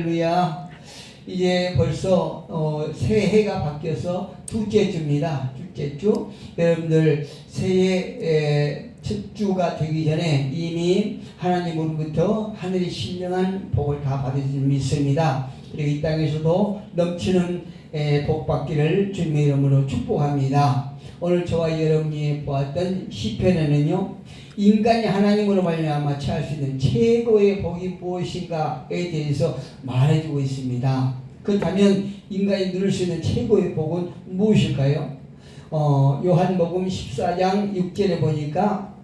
할렐루야. 이제 벌써 새해가 바뀌어서 둘째 주입니다. 둘째 주. 여러분들 새해 첫 주가 되기 전에 이미 하나님으로부터 하늘이 신령한 복을 다 받으신 줄 믿습니다. 그리고 이 땅에서도 넘치는 복 받기를 주님의 이름으로 축복합니다. 오늘 저와 여러분이 보았던 시편에는요, 인간이 하나님으로 말미암아 취할 수 있는 최고의 복이 무엇인가에 대해서 말해주고 있습니다. 그렇다면 인간이 누릴 수 있는 최고의 복은 무엇일까요? 요한복음 14장 6절에 보니까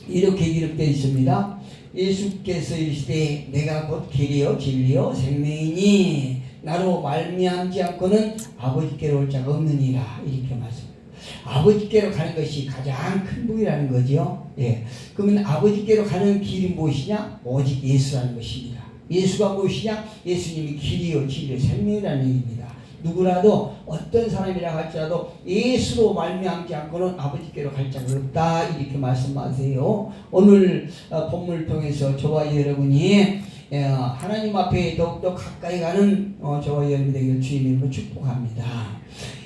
이렇게 기록되어 있습니다. 예수께서 이르시되 내가 곧 길이요 진리요 생명이니 나로 말미암지 않고는 아버지께로 올 자가 없느니라. 이렇게 말씀합니다. 아버지께로 가는 것이 가장 큰 복이라는 거죠. 예. 그러면 아버지께로 가는 길이 무엇이냐? 오직 예수라는 것입니다. 예수가 무엇이냐? 예수님이 길이요 진리요 생명이라는 얘기입니다. 누구라도 어떤 사람이라 할지라도 예수로 말미암지 않고는 아버지께로 갈 자가 없다. 이렇게 말씀하세요. 오늘 본문을 통해서 저와 여러분이 하나님 앞에 더욱더 가까이 가는 저와 여러분이 되기를 주님의 이름으로 축복합니다.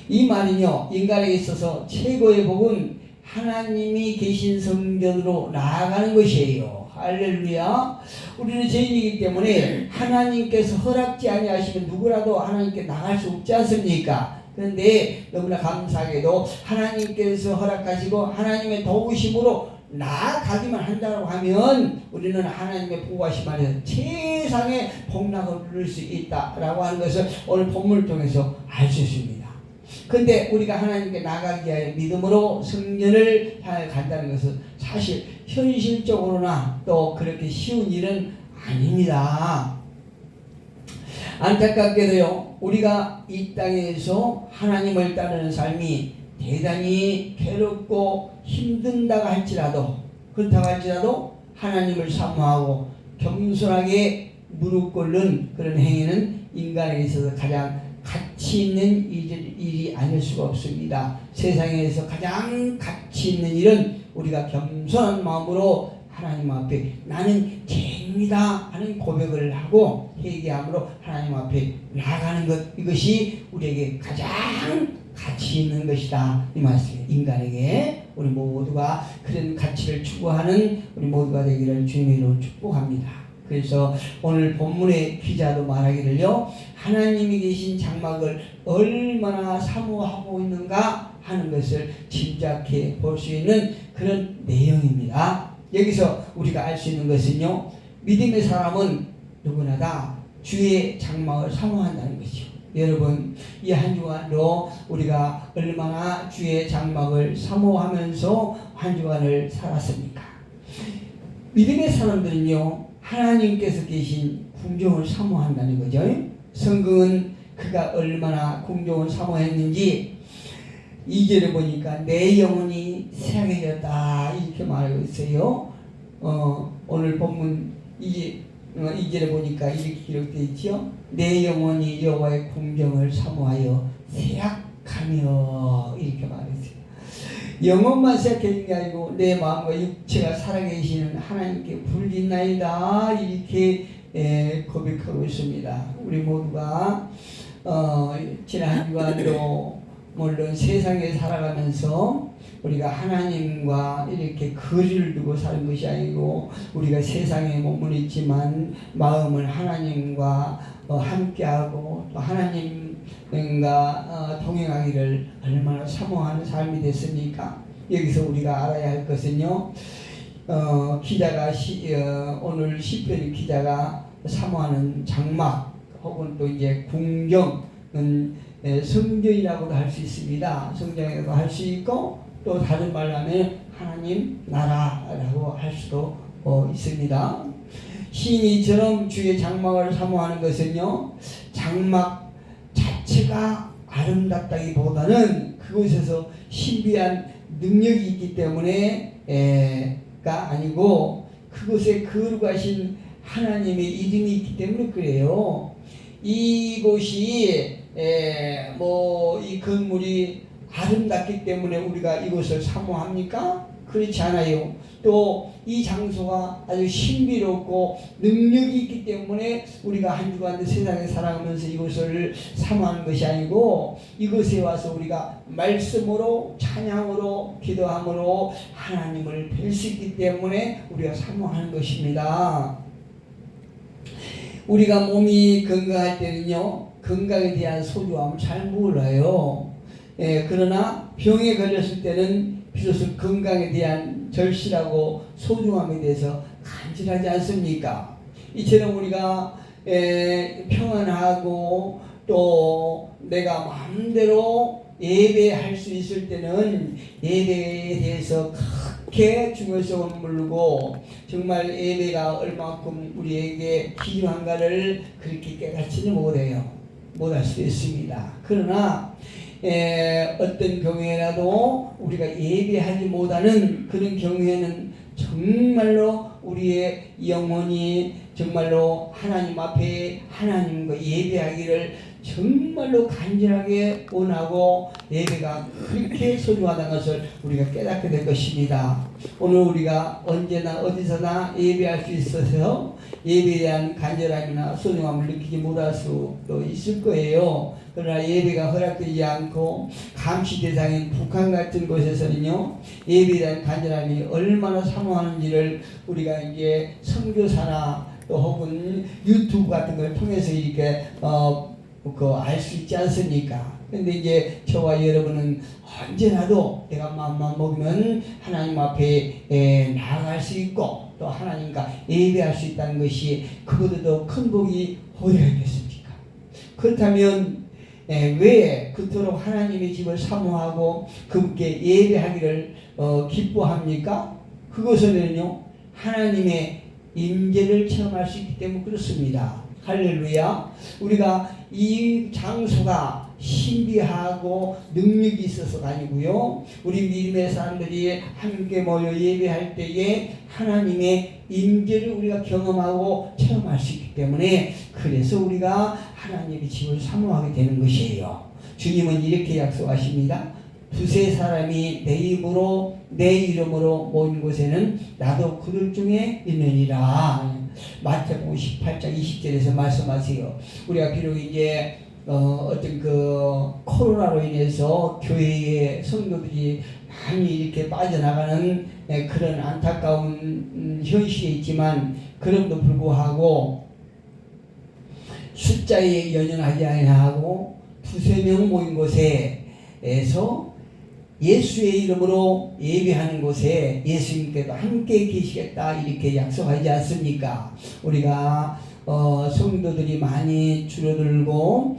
이 말은요, 인간에게 있어서 최고의 복은 하나님이 계신 성전으로 나아가는 것이에요. 할렐루야. 우리는 죄인이기 때문에 하나님께서 허락지 아니하시면 누구라도 하나님께 나갈 수 없지 않습니까? 그런데 너무나 감사하게도 하나님께서 허락하시고 하나님의 도우심으로 나아가기만 한다고 하면 우리는 하나님의 보호하심 안에서 최상의 복락을 누릴 수 있다라고 하는 것을 오늘 본문을 통해서 알 수 있습니다. 근데 우리가 하나님께 나가기 위하여 믿음으로 성전을 향해 간다는 것은 사실 현실적으로나 또 그렇게 쉬운 일은 아닙니다. 안타깝게도요, 우리가 이 땅에서 하나님을 따르는 삶이 대단히 괴롭고 힘든다고 할지라도, 그렇다고 할지라도 하나님을 사모하고 겸손하게 무릎 꿇는 그런 행위는 인간에게 있어서 가장 가치 있는 일이 아닐 수가 없습니다. 세상에서 가장 가치 있는 일은 우리가 겸손한 마음으로 하나님 앞에 나는 죄인이다 하는 고백을 하고 회개함으로 하나님 앞에 나아가는 것, 이것이 우리에게 가장 가치 있는 것이다. 이 말씀이에요. 인간에게 우리 모두가 그런 가치를 추구하는 우리 모두가 되기를 주님의 이름으로 축복합니다. 그래서 오늘 본문의 기자도 말하기를요, 하나님이 계신 장막을 얼마나 사모하고 있는가 하는 것을 짐작해 볼 수 있는 그런 내용입니다. 여기서 우리가 알 수 있는 것은요, 믿음의 사람은 누구나 다 주의 장막을 사모한다는 것이죠. 여러분, 이 한 주간도 우리가 얼마나 주의 장막을 사모하면서 한 주간을 살았습니까? 믿음의 사람들은요, 하나님께서 계신 궁정을 사모한다는 거죠. 성경은 그가 얼마나 궁정을 사모했는지 2절에 보니까 내 영혼이 새하게졌다 이렇게 말하고 있어요. 오늘 본문 2절에 보니까 이렇게 기록되어 있죠. 내 영혼이 여호와의 궁정을 사모하여 새약하며 이렇게 말했어요. 영혼만 생각하는 게 아니고 내 마음과 육체가 살아계시는 하나님께 불린나이다 이렇게 고백하고 있습니다. 우리 모두가 지난 한 주간도 물론 세상에 살아가면서 우리가 하나님과 이렇게 거리를 두고 사는 것이 아니고 우리가 세상에 몸은 있지만 마음은 하나님과 함께하고 또 하나님과 동행하기를 얼마나 사모하는 삶이 됐습니까? 여기서 우리가 알아야 할 것은요, 기자가 오늘 시편 기자가 사모하는 장막 혹은 또 이제 궁정은 성전이라고도 할 수 있습니다. 성전이라고 할 수 있고 또 다른 말로 하면 하나님 나라라고 할 수도 있습니다. 시인이처럼 주의 장막을 사모하는 것은요, 장막 자체가 아름답다기보다는 그곳에서 신비한 능력이 있기 때문에가 아니고 그곳에 거룩하신 하나님의 이름이 있기 때문에 그래요. 이곳이 이 건물이 아름답기 때문에 우리가 이곳을 사모합니까? 그렇지 않아요. 또 이 장소가 아주 신비롭고 능력이 있기 때문에 우리가 한 주간 세상에 살아가면서 이곳을 사모하는 것이 아니고 이곳에 와서 우리가 말씀으로 찬양으로 기도함으로 하나님을 뵐 수 있기 때문에 우리가 사모하는 것입니다. 우리가 몸이 건강할 때는요, 건강에 대한 소중함을 잘 몰라요. 그러나 병에 걸렸을 때는 비로소 건강에 대한 절실하고 소중함에 대해서 간절하지 않습니까? 이처럼 우리가 평안하고 또 내가 마음대로 예배할 수 있을 때는 예배에 대해서 크게 중요성을 모르고 정말 예배가 얼마큼 우리에게 필요한가를 그렇게 깨닫지는 못할 수 있습니다. 그러나 어떤 경우에라도 우리가 예배하지 못하는 그런 경우에는 정말로 우리의 영혼이 정말로 하나님 앞에 하나님과 예배하기를 정말로 간절하게 원하고 예배가 그렇게 소중하다는 것을 우리가 깨닫게 될 것입니다. 오늘 우리가 언제나 어디서나 예배할 수 있어서 예배에 대한 간절함이나 소중함을 느끼지 못할 수도 있을 거예요. 그러나 예배가 허락되지 않고 감시 대상인 북한 같은 곳에서는요, 예배에 대한 간절함이 얼마나 사모하는지를 우리가 이제 선교사나 또 혹은 유튜브 같은 걸 통해서 이렇게 알 수 있지 않습니까? 근데 이제 저와 여러분은 언제나도 내가 마음만 먹으면 하나님 앞에 나아갈 수 있고 또 하나님과 예배할 수 있다는 것이 그보다 더 큰 복이 어디가 있겠습니까? 그렇다면 왜 그토록 하나님의 집을 사모하고 그분께 예배하기를 기뻐합니까? 그것은요, 하나님의 임재를 체험할 수 있기 때문에 그렇습니다. 할렐루야. 우리가 이 장소가 신비하고 능력이 있어서가 아니고요, 우리 믿음의 사람들이 함께 모여 예배할 때에 하나님의 임재를 우리가 경험하고 체험할 수 있기 때문에 그래서 우리가 하나님의 집을 사모하게 되는 것이에요. 주님은 이렇게 약속하십니다. 두세 사람이 내 이름으로 모인 곳에는 나도 그들 중에 있느니라. 마태복음 18장 20절에서 말씀하세요. 우리가 비록 이제 어떤 그 코로나로 인해서 교회의 성도들이 많이 이렇게 빠져나가는 그런 안타까운 현실이 있지만 그럼에도 불구하고 숫자에 연연하지 아니하고 두세 명 모인 곳에서 예수의 이름으로 예배하는 곳에 예수님께도 함께 계시겠다 이렇게 약속하지 않습니까? 우리가 성도들이 많이 줄어들고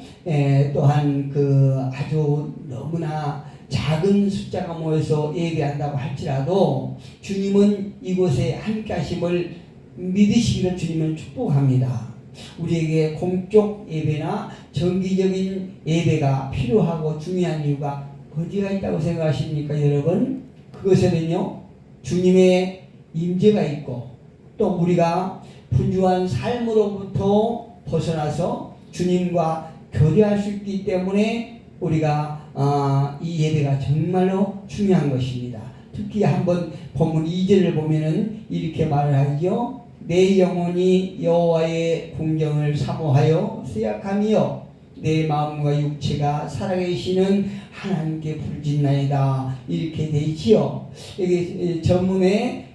또한 그 아주 너무나 작은 숫자가 모여서 예배한다고 할지라도 주님은 이곳에 함께 하심을 믿으시기를 주님은 축복합니다. 우리에게 공적 예배나 정기적인 예배가 필요하고 중요한 이유가 어디가 있다고 생각하십니까, 여러분? 그것에는요, 주님의 임재가 있고 또 우리가 분주한 삶으로부터 벗어나서 주님과 교제할 수 있기 때문에 우리가 이 예배가 정말로 중요한 것입니다. 특히 한번 본문 2절을 보면은 이렇게 말을 하죠. 내 영혼이 여호와의 궁정을 사모하여 쇠약하며 내 마음과 육체가 살아계시는 하나님께 부르짖나이다 이렇게 돼 있지요. 여기 전문에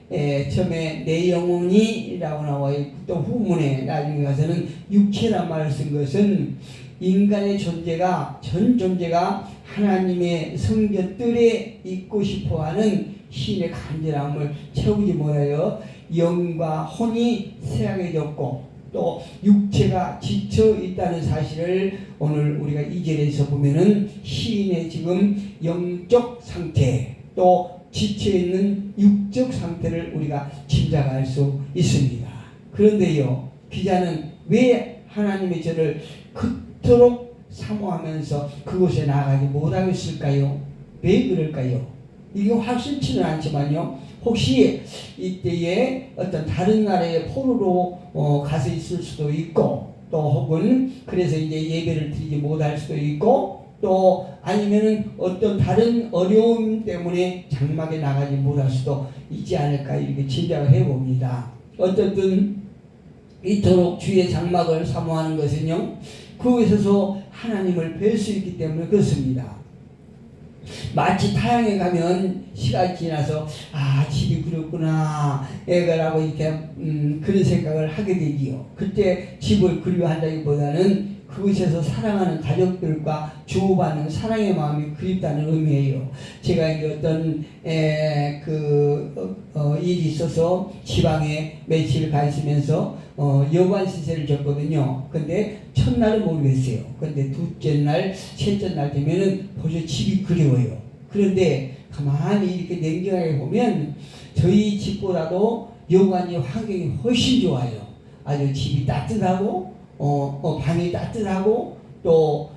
처음에 내 영혼이라고 나와 있고 또 후문에 나중에 가서는 육체란 말을 쓴 것은 인간의 존재가 전 존재가 하나님의 성전뜰에 있고 싶어하는 신의 간절함을 채우지 못하여 영과 혼이 쇠약해졌고 또 육체가 지쳐 있다는 사실을 오늘 우리가 2절에서 보면은 시인의 지금 영적 상태 또 지쳐 있는 육적 상태를 우리가 짐작할 수 있습니다. 그런데요, 기자는 왜 하나님의 저를 그토록 사모하면서 그곳에 나아가지 못하고 있을까요? 왜 그럴까요? 이게 확실치는 않지만요, 혹시 이때에 어떤 다른 나라의 포로로 가서 있을 수도 있고 또 혹은 그래서 이제 예배를 드리지 못할 수도 있고 또 아니면은 어떤 다른 어려움 때문에 장막에 나가지 못할 수도 있지 않을까 이렇게 짐작을 해봅니다. 어쨌든 이토록 주의 장막을 사모하는 것은요, 그곳에서 하나님을 뵐 수 있기 때문에 그렇습니다. 마치 타향에 가면 시간이 지나서 집이 그립구나 애가라고 이렇게 그런 생각을 하게 되지요. 그때 집을 그리워한다기보다는 그곳에서 사랑하는 가족들과 주고받는 사랑의 마음이 그립다는 의미예요. 제가 이제 어떤 일이 있어서 지방에 며칠 가 있으면서 여관 시세를 줬거든요. 근데 첫날은 모르겠어요. 근데 둘째 날, 셋째 날 되면은 벌써 집이 그리워요. 그런데 가만히 이렇게 냉정하게 보면 저희 집보다도 여관이 환경이 훨씬 좋아요. 아주 집이 따뜻하고 방이 따뜻하고 또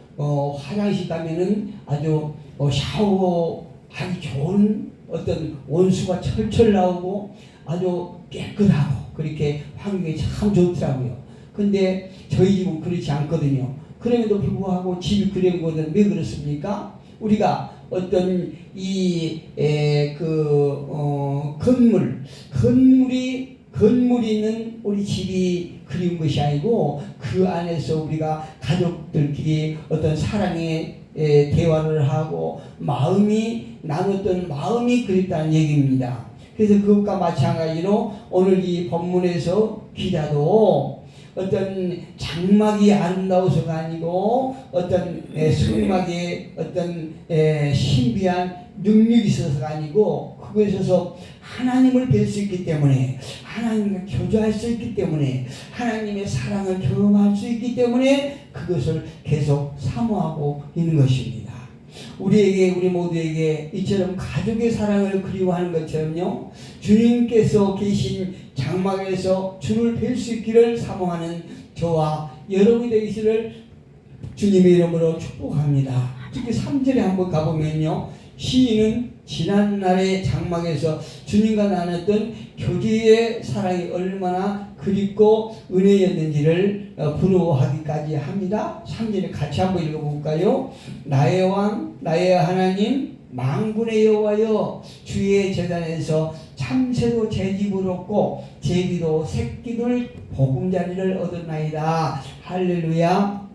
화장실 가면은 아주 샤워하기 좋은 어떤 온수가 철철 나오고 아주 깨끗하고 그렇게 환경이 참 좋더라고요. 근데 저희 집은 그렇지 않거든요. 그럼에도 불구하고 집이 그런 것은 왜 그렇습니까? 우리가 어떤 건물이 있는 우리 집이 그리운 것이 아니고 그 안에서 우리가 가족들끼리 어떤 사랑의 대화를 하고 나눴던 마음이 그립다는 얘기입니다. 그래서 그것과 마찬가지로 오늘 이 본문에서 기자도 어떤 장막이 아름다워서가 아니고 어떤 성막의 어떤 신비한 능력이 있어서가 아니고 그것에서 하나님을 뵐 수 있기 때문에 하나님과 교제할 수 있기 때문에 하나님의 사랑을 경험할 수 있기 때문에 그것을 계속 사모하고 있는 것입니다. 우리 모두에게 이처럼 가족의 사랑을 그리워하는 것처럼요, 주님께서 계신 장막에서 주를 뵐 수 있기를 사모하는 저와 여러분이 되기를 주님의 이름으로 축복합니다. 특히 3절에 한번 가보면요, 시인은 지난날의 장막에서 주님과 나눴던 교제의 사랑이 얼마나 그립고 은혜였는지를 부러워하기까지 합니다. 3절에 같이 한번 읽어볼까요? 나의 왕 나의 하나님 만군의 여호와여, 주의 제단에서 참새도 제 집을 얻고 제비도 새끼들 보금자리를 얻었나이다. 할렐루야.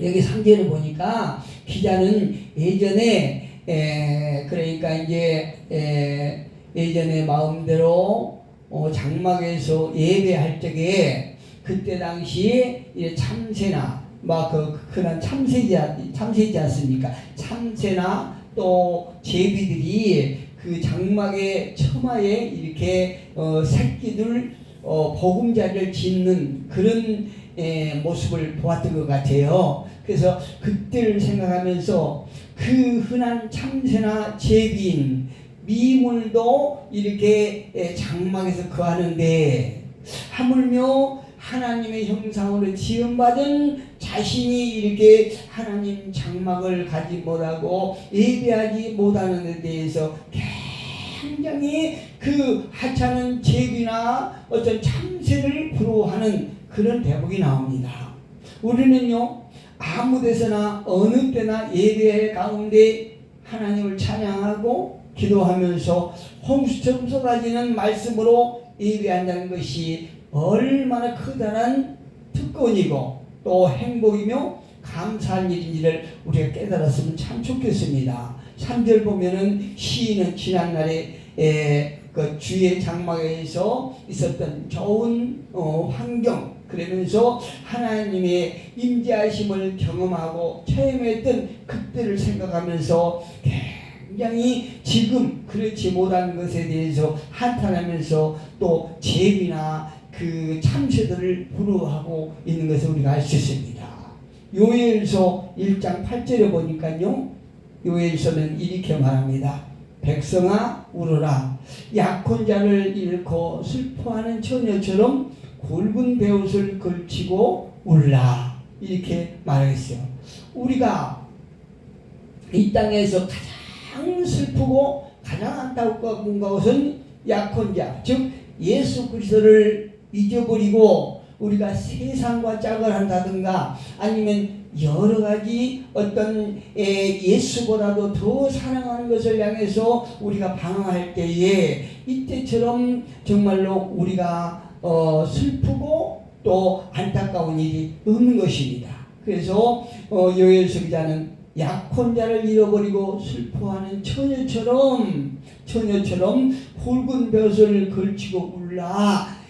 여기 3절을 보니까 기자는 예전에 그러니까 이제 예전에 마음대로 장막에서 예배할 적에 그때 당시에 참새나 막 흔한 참새지 않습니까? 참새나 또 제비들이 그 장막의 처마에 이렇게 새끼들 보금자리를 짓는 그런 모습을 보았던 것 같아요. 그래서 그때를 생각하면서 그 흔한 참새나 제비인 미물도 이렇게 장막에서 거하는데 하물며 하나님의 형상으로 지음받은 자신이 이렇게 하나님 장막을 가지 못하고 예배하지 못하는 데 대해서 굉장히 그 하찮은 제비나 어떤 참새를 부러워하는 그런 대목이 나옵니다. 우리는요, 아무 데서나 어느 때나 예배 가운데 하나님을 찬양하고 기도하면서 홍수처럼 쏟아지는 말씀으로 예배한다는 것이 얼마나 커다란 특권이고 또 행복이며 감사한 일인지를 우리가 깨달았으면 참 좋겠습니다. 3절 보면은 시인은 지난날에 그 주의 장막에서 있었던 좋은 환경, 그러면서 하나님의 임재하심을 경험하고 체험했던 그때를 생각하면서 굉장히 지금 그렇지 못한 것에 대해서 한탄하면서 또 제비나 그 참새들을 부러워하고 있는 것을 우리가 알 수 있습니다. 요엘서 1장 8절에 보니까요, 요엘서는 이렇게 말합니다. 백성아 울어라. 약혼 자를 잃고 슬퍼하는 처녀처럼 굵은 베옷을 걸치고 울라. 이렇게 말했어요. 우리가 이 땅에서 가장 슬프고 가장 안타까운 것은 약혼자, 즉 예수 그리스도를 잊어버리고 우리가 세상과 짝을 한다든가 아니면 여러 가지 어떤 예수보다도 더 사랑하는 것을 향해서 우리가 방황할 때에 이때처럼 정말로 우리가 슬프고 또 안타까운 일이 없는 것입니다. 그래서 요엘서 기자는 약혼자를 잃어버리고 슬퍼하는 처녀처럼 굵은 벼슬을 걸치고 울라.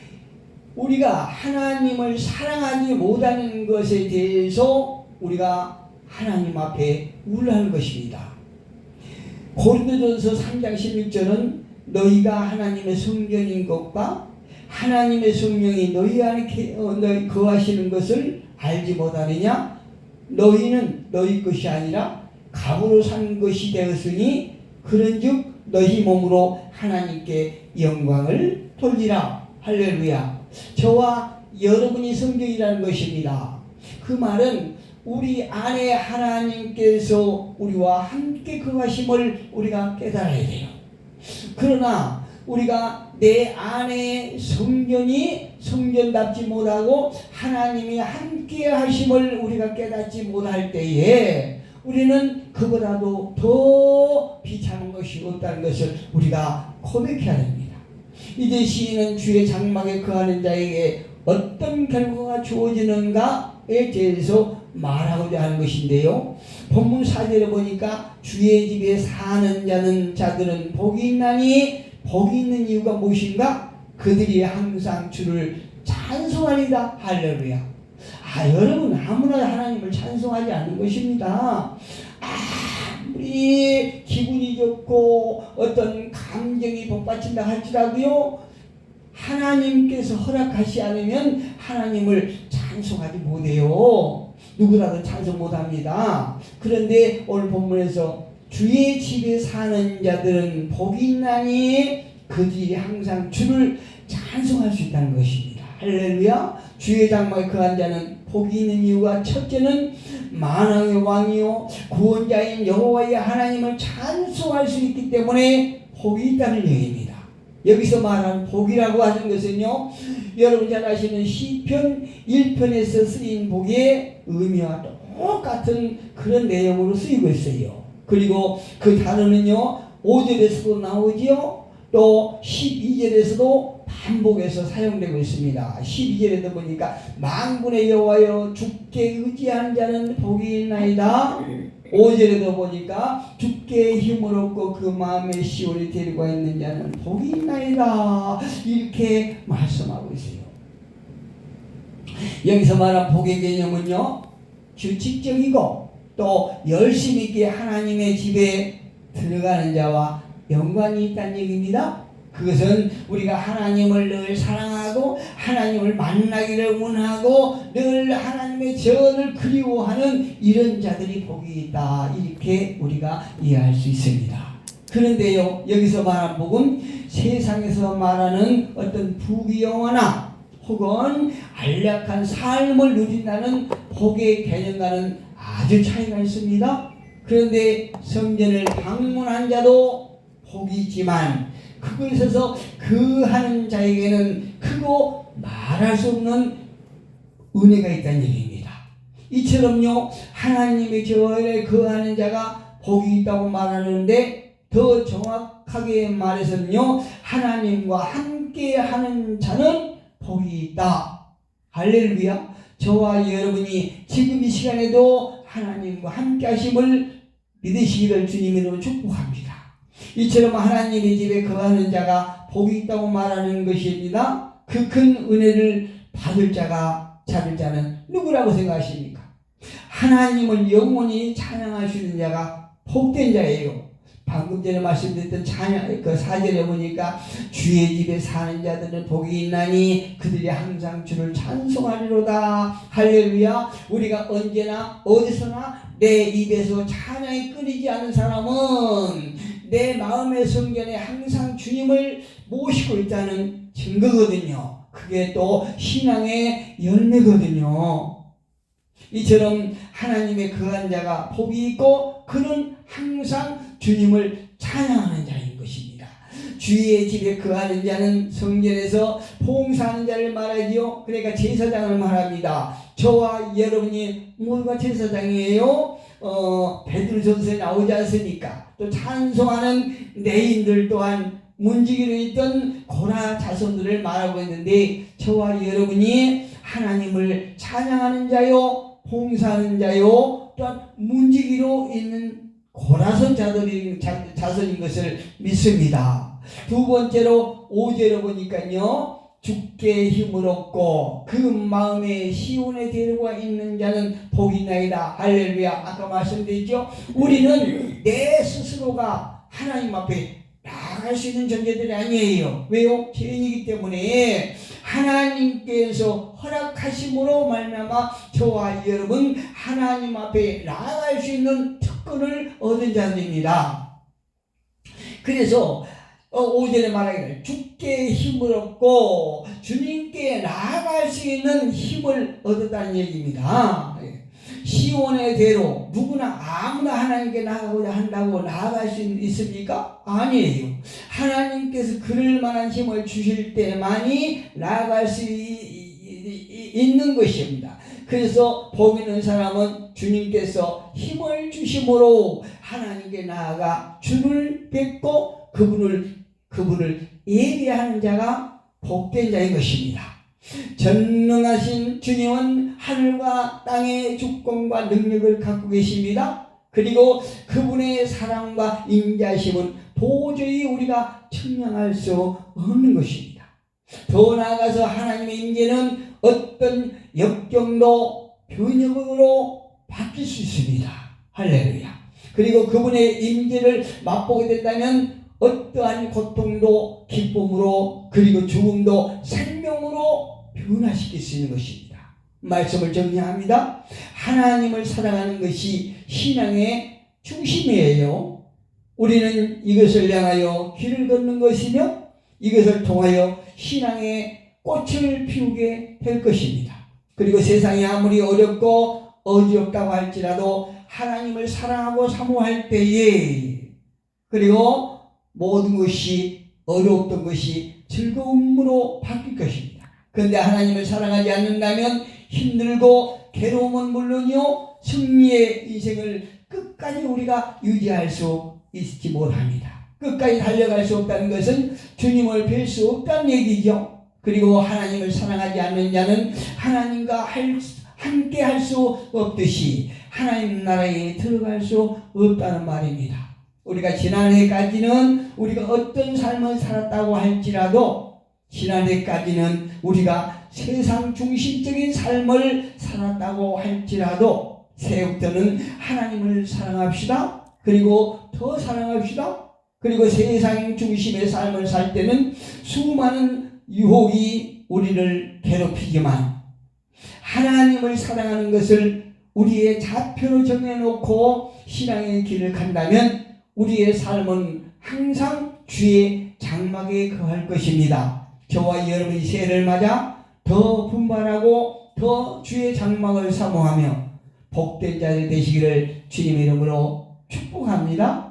우리가 하나님을 사랑하지 못하는 것에 대해서 우리가 하나님 앞에 울라는 것입니다. 고린도전서 3장 16절은 너희가 하나님의 성전인 것과 하나님의 성령이 너희 안에 거하시는 것을 알지 못하느냐? 너희는 너희 것이 아니라 값으로 산 것이 되었으니 그런즉 너희 몸으로 하나님께 영광을 돌리라. 할렐루야. 저와 여러분이 성경이라는 것입니다. 그 말은 우리 안에 하나님께서 우리와 함께 거하심을 우리가 깨달아야 돼요. 그러나 우리가 내 안에 성전답지 못하고 하나님이 함께 하심을 우리가 깨닫지 못할 때에 우리는 그보다도 더 비참한 것이 없다는 것을 우리가 고백해야 됩니다. 이제 시인은 주의 장막에 거하는 자에게 어떤 결과가 주어지는가에 대해서 말하고자 하는 것인데요. 본문 4절에 보니까 주의 집에 사는 자들은 복이 있나니 복이 있는 이유가 무엇인가? 그들이 항상 주를 찬송하리다. 할렐루야. 여러분 아무나 하나님을 찬송하지 않는 것입니다. 아무리 기분이 좋고 어떤 감정이 복받친다 할지라도요, 하나님께서 허락하지 않으면 하나님을 찬송하지 못해요. 누구라도 찬송 못합니다. 그런데 오늘 본문에서 주의 집에 사는 자들은 복이 있나니 그들이 항상 주를 찬송할 수 있다는 것입니다. 할렐루야. 주의 장막에 거한 자는 복이 있는 이유가 첫째는 만왕의 왕이요 구원자인 여호와의 하나님을 찬송할 수 있기 때문에 복이 있다는 얘기입니다. 여기서 말하는 복이라고 하는 것은요, 여러분 잘 아시는 시편 1편에서 쓰인 복의 의미와 똑같은 그런 내용으로 쓰이고 있어요. 그리고 그 단어는요 5절에서도 나오지요, 또 12절에서도 반복해서 사용되고 있습니다. 12절에도 보니까 만군의 여호와여 주께 의지한 자는 복이 있나이다. 5절에도 보니까 주께 힘을 얻고 그 마음의 시온이 데리고 있는 자는 복이 있나이다. 이렇게 말씀하고 있어요. 여기서 말한 복의 개념은요, 규칙적이고 또 열심 있게 하나님의 집에 들어가는 자와 연관이 있다는 얘기입니다. 그것은 우리가 하나님을 늘 사랑하고 하나님을 만나기를 원하고 늘 하나님의 전을 그리워하는 이런 자들이 복이 있다, 이렇게 우리가 이해할 수 있습니다. 그런데요, 여기서 말한 복은 세상에서 말하는 어떤 부귀영화나 혹은 안락한 삶을 누린다는 복의 개념과는 아주 차이가 있습니다. 그런데 성전을 방문한 자도 복이 있지만 그곳에서 거하는 자에게는 크고 말할 수 없는 은혜가 있다는 얘기입니다. 이처럼요, 하나님의 전에 거하는 자가 복이 있다고 말하는데 더 정확하게 말해서는요, 하나님과 함께 하는 자는 복이 있다. 할렐루야. 저와 여러분이 지금 이 시간에도 하나님과 함께 하심을 믿으시기를 주님으로 축복합니다. 이처럼 하나님의 집에 거하는 자가 복이 있다고 말하는 것입니다. 그 큰 은혜를 받을 자는 누구라고 생각하십니까? 하나님을 영원히 찬양하시는 자가 복된 자예요. 방금 전에 말씀드렸던 그 4절에 보니까 주의 집에 사는 자들은 복이 있나니 그들이 항상 주를 찬송하리로다. 할렐루야. 우리가 언제나 어디서나 내 입에서 찬양이 끊이지 않는 사람은 내 마음의 성전에 항상 주님을 모시고 있다는 증거거든요. 그게 또 신앙의 열매거든요. 이처럼 하나님의 거한 자가 복이 있고 그는 항상 주님을 찬양하는 자인 것입니다. 주의 집에 거하는 자는 성전에서 봉사하는 자를 말하지요. 그러니까 제사장을 말합니다. 저와 여러분이 모두가 제사장이에요. 베드로전서에 나오지 않습니까? 또 찬송하는 레인들 또한 문지기로 있던 고라 자손들을 말하고 있는데, 저와 여러분이 하나님을 찬양하는 자요, 봉사하는 자요, 또한 문지기로 있는 고라선 자손인 것을 믿습니다. 두 번째로 5절에 보니까요, 주께 힘을 얻고 그 마음에 시온의 대로가 있는 자는 복이 있나이다. 할렐루야. 아까 말씀드렸죠. 우리는 내 스스로가 하나님 앞에 나아갈 수 있는 존재들이 아니에요. 왜요? 죄인이기 때문에 하나님께서 허락하심으로 말미암아 저와 여러분 하나님 앞에 나아갈 수 있는 특권을 얻은 자들입니다. 그래서 5절에 말하기를 주께 힘을 얻고 주님께 나아갈 수 있는 힘을 얻었다는 얘기입니다. 시온의 대로 누구나 아무나 하나님께 나아가고자 한다고 나아갈 수 있습니까? 아니에요. 하나님께서 그럴 만한 힘을 주실 때만이 나아갈 수 있는 것입니다. 그래서 복 있는 사람은 주님께서 힘을 주심으로 하나님께 나아가 주를 뵙고 그분을 예배하는 자가 복된 자인 것입니다. 전능하신 주님은 하늘과 땅의 주권과 능력을 갖고 계십니다. 그리고 그분의 사랑과 인자심은 도저히 우리가 측량할 수 없는 것입니다. 더 나아가서 하나님의 임재는 어떤 역경도 변혁으로 바뀔 수 있습니다. 할렐루야. 그리고 그분의 임재를 맛보게 된다면 어떠한 고통도 기쁨으로, 그리고 죽음도 생명으로 변화시킬 수 있는 것입니다. 말씀을 정리합니다. 하나님을 사랑하는 것이 신앙의 중심이에요. 우리는 이것을 향하여 길을 걷는 것이며 이것을 통하여 신앙의 꽃을 피우게 될 것입니다. 그리고 세상이 아무리 어렵고 어지럽다고 할지라도 하나님을 사랑하고 사모할 때에, 그리고 모든 것이 어려웠던 것이 즐거움으로 바뀔 것입니다. 그런데 하나님을 사랑하지 않는다면 힘들고 괴로움은 물론이요, 승리의 인생을 끝까지 우리가 유지할 수 있지 못합니다. 끝까지 달려갈 수 없다는 것은 주님을 뵐 수 없다는 얘기죠. 그리고 하나님을 사랑하지 않는 자는 하나님과 함께 할 수 없듯이 하나님 나라에 들어갈 수 없다는 말입니다. 우리가 지난해까지는 우리가 어떤 삶을 살았다고 할지라도, 지난해까지는 우리가 세상 중심적인 삶을 살았다고 할지라도, 새해부터는 하나님을 사랑합시다. 그리고 더 사랑합시다. 그리고 세상 중심의 삶을 살 때는 수많은 유혹이 우리를 괴롭히지만 하나님을 사랑하는 것을 우리의 좌표로 정해놓고 신앙의 길을 간다면 우리의 삶은 항상 주의 장막에 거할 것입니다. 저와 여러분이 새해를 맞아 더 분발하고 더 주의 장막을 사모하며 복된 자들 되시기를 주님의 이름으로 축복합니다.